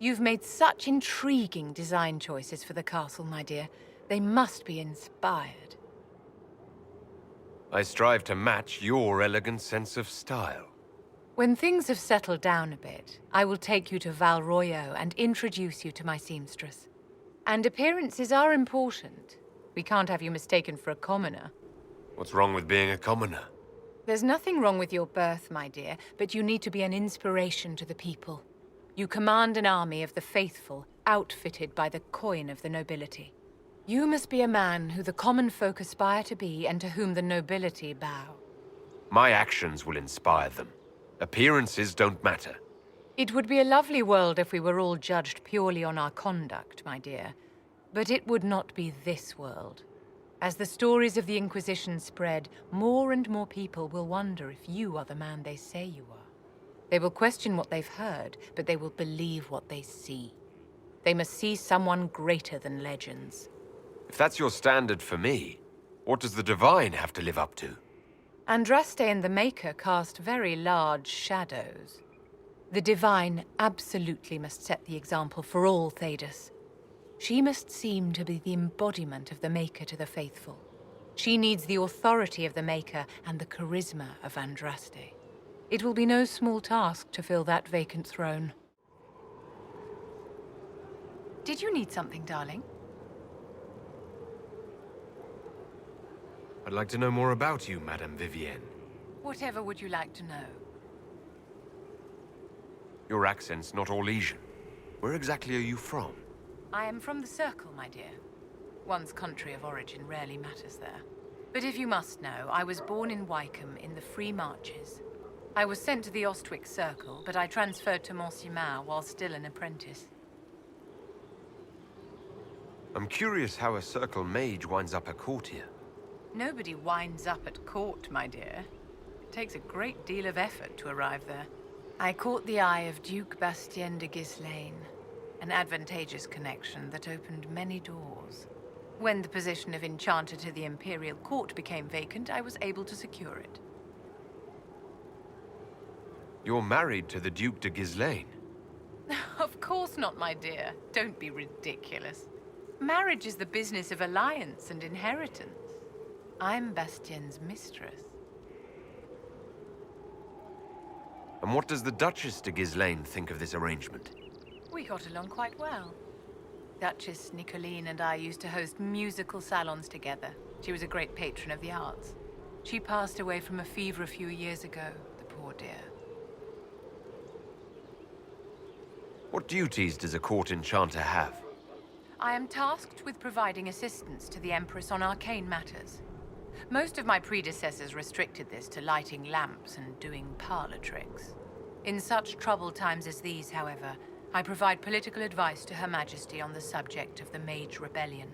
You've made such intriguing design choices for the castle, my dear. They must be inspired. I strive to match your elegant sense of style. When things have settled down a bit, I will take you to Val Royeaux and introduce you to my seamstress. And appearances are important. We can't have you mistaken for a commoner. What's wrong with being a commoner? There's nothing wrong with your birth, my dear, but you need to be an inspiration to the people. You command an army of the faithful, outfitted by the coin of the nobility. You must be a man who the common folk aspire to be and to whom the nobility bow. My actions will inspire them. Appearances don't matter. It would be a lovely world if we were all judged purely on our conduct, my dear. But it would not be this world. As the stories of the Inquisition spread, more and more people will wonder if you are the man they say you are. They will question what they've heard, but they will believe what they see. They must see someone greater than legends. If that's your standard for me, what does the Divine have to live up to? Andraste and the Maker cast very large shadows. The Divine absolutely must set the example for all Thedas. She must seem to be the embodiment of the Maker to the faithful. She needs the authority of the Maker and the charisma of Andraste. It will be no small task to fill that vacant throne. Did you need something, darling? I'd like to know more about you, Madame Vivienne. Whatever would you like to know? Your accent's not Orlesian. Where exactly are you from? I am from the Circle, my dear. One's country of origin rarely matters there. But if you must know, I was born in Wycombe in the Free Marches. I was sent to the Ostwick Circle, but I transferred to Montsimar while still an apprentice. I'm curious how a Circle mage winds up a courtier. Nobody winds up at court, my dear. It takes a great deal of effort to arrive there. I caught the eye of Duke Bastien de Ghislaine, an advantageous connection that opened many doors. When the position of Enchanter to the Imperial Court became vacant, I was able to secure it. You're married to the Duke de Ghislaine. Of course not, my dear. Don't be ridiculous. Marriage is the business of alliance and inheritance. I'm Bastien's mistress. And what does the Duchess de Ghislaine think of this arrangement? We got along quite well. Duchess Nicoline and I used to host musical salons together. She was a great patron of the arts. She passed away from a fever a few years ago, the poor dear. What duties does a court enchanter have? I am tasked with providing assistance to the Empress on arcane matters. Most of my predecessors restricted this to lighting lamps and doing parlor tricks. In such troubled times as these, however, I provide political advice to Her Majesty on the subject of the Mage Rebellion.